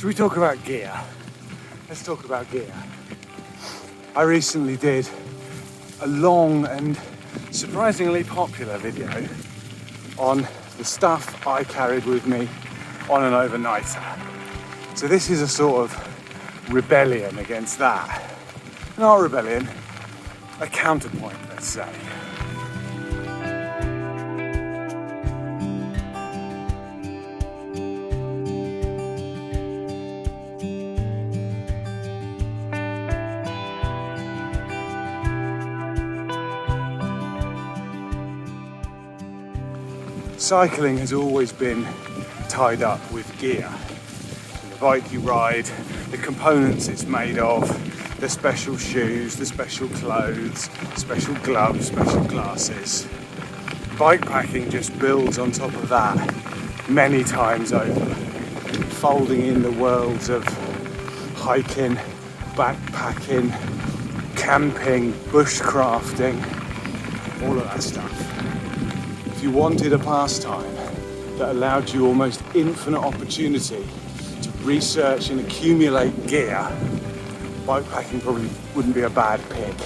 Should we talk about gear? Let's talk about gear. I recently did a long and surprisingly popular video on the stuff I carried with me on an overnighter. So this is a sort of rebellion against that. Not a rebellion, a counterpoint, let's say. Cycling has always been tied up with gear. The bike you ride, the components it's made of, the special shoes, the special clothes, special gloves, special glasses. Bikepacking just builds on top of that many times over, folding in the worlds of hiking, backpacking, camping, bushcrafting, all of that stuff. If you wanted a pastime that allowed you almost infinite opportunity to research and accumulate gear, bikepacking probably wouldn't be a bad pick.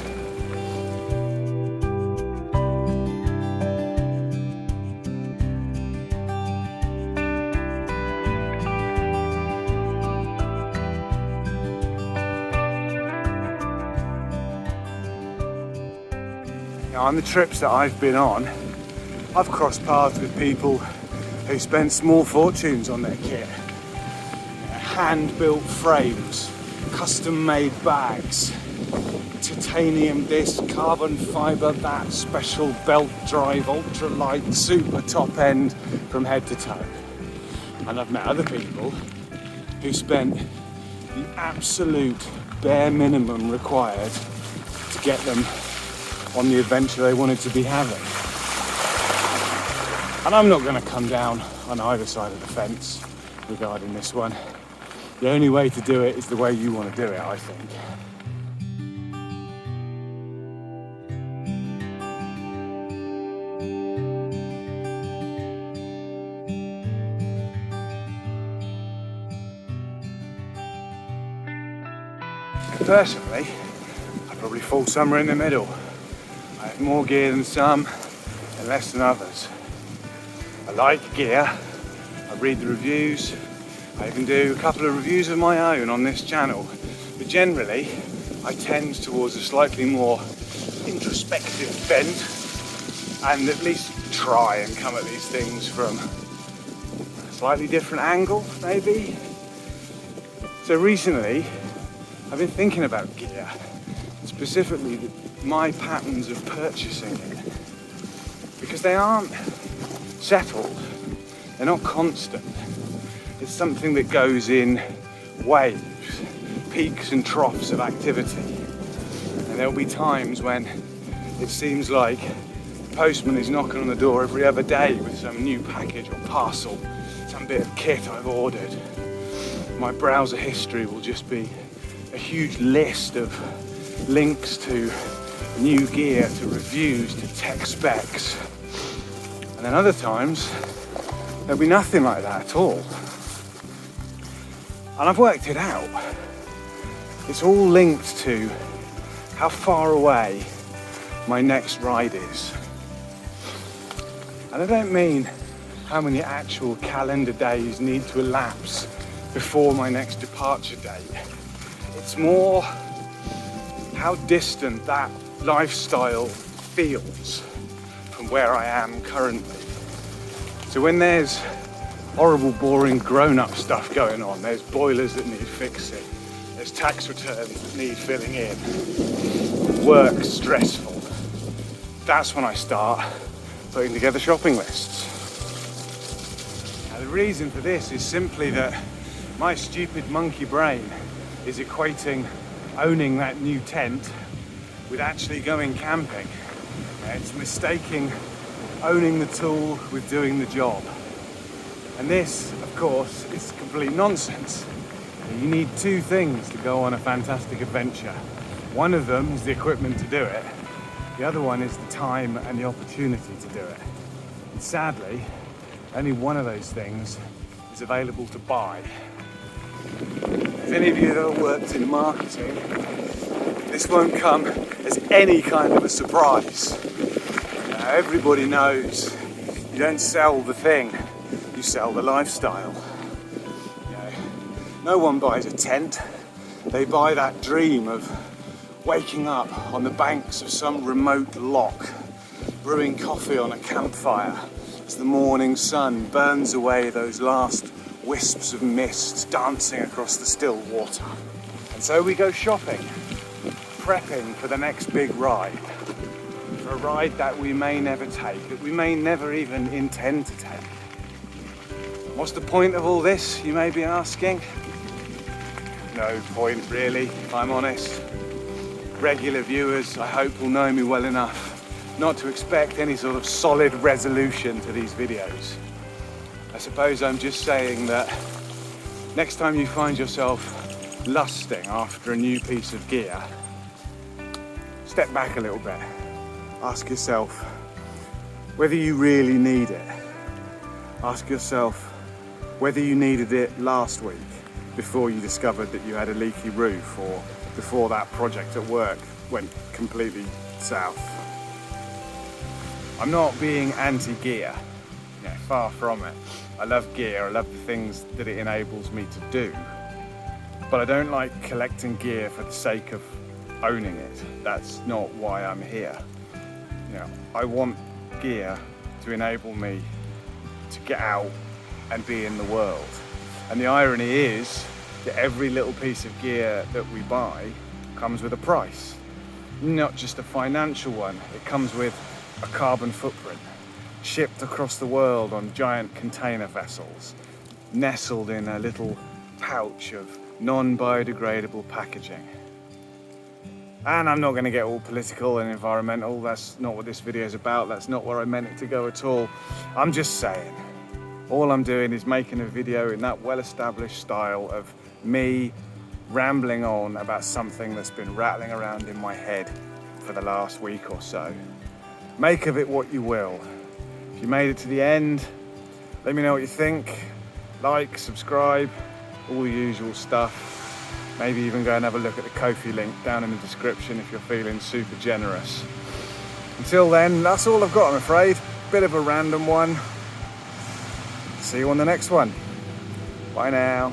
Now, on the trips that I've been on, I've crossed paths with people who spent small fortunes on their kit. Hand-built frames, custom-made bags, titanium disc, carbon fibre, that special belt drive, ultralight, super top end from head to toe. And I've met other people who spent the absolute bare minimum required to get them on the adventure they wanted to be having. And I'm not going to come down on either side of the fence regarding this one. The only way to do it is the way you want to do it, I think. Personally, I probably fall somewhere in the middle. I have more gear than some and less than others. I like gear, I read the reviews, I even do a couple of reviews of my own on this channel, but generally I tend towards a slightly more introspective bent and at least try and come at these things from a slightly different angle, maybe. So recently I've been thinking about gear, specifically my patterns of purchasing it, because they aren't settled, they're not constant. It's something that goes in waves, peaks and troughs of activity. And there'll be times when it seems like the postman is knocking on the door every other day with some new package or parcel, some bit of kit I've ordered. My browser history will just be a huge list of links to new gear, to reviews, to tech specs. And then other times, there'll be nothing like that at all. And I've worked it out. It's all linked to how far away my next ride is. And I don't mean how many actual calendar days need to elapse before my next departure date. It's more how distant that lifestyle feels from where I am currently. So when there's horrible, boring, grown-up stuff going on, there's boilers that need fixing, there's tax returns that need filling in, work stressful, that's when I start putting together shopping lists. Now the reason for this is simply that my stupid monkey brain is equating owning that new tent with actually going camping. It's mistaking owning the tool with doing the job. And this, of course, is complete nonsense. You need two things to go on a fantastic adventure. One of them is the equipment to do it. The other one is the time and the opportunity to do it. And sadly, only one of those things is available to buy. If any of you have ever worked in marketing, this won't come as any kind of a surprise. Everybody knows you don't sell the thing, you sell the lifestyle. No one buys a tent, they buy that dream of waking up on the banks of some remote loch, brewing coffee on a campfire as the morning sun burns away those last wisps of mist dancing across the still water. And so we go shopping, prepping for the next big ride, for a ride that we may never take, that we may never even intend to take. What's the point of all this, you may be asking? No point really, if I'm honest. Regular viewers, I hope, will know me well enough not to expect any sort of solid resolution to these videos. I suppose I'm just saying that next time you find yourself lusting after a new piece of gear, step back a little bit. Ask yourself whether you really need it. Ask yourself whether you needed it last week before you discovered that you had a leaky roof, or before that project at work went completely south. I'm not being anti-gear, far from it. I love gear, I love the things that it enables me to do, but I don't like collecting gear for the sake of owning it. That's not why I'm here. I want gear to enable me to get out and be in the world. And the irony is that every little piece of gear that we buy comes with a price. Not just a financial one, it comes with a carbon footprint, shipped across the world on giant container vessels, nestled in a little pouch of non-biodegradable packaging. And I'm not going to get all political and environmental, that's not what this video is about, that's not where I meant it to go at all. I'm just saying, all I'm doing is making a video in that well-established style of me rambling on about something that's been rattling around in my head for the last week or so. Make of it what you will. If you made it to the end, let me know what you think. Like, subscribe, all the usual stuff. Maybe even go and have a look at the Ko-fi link down in the description if you're feeling super generous. Until then, that's all I've got, I'm afraid. Bit of a random one. See you on the next one. Bye now.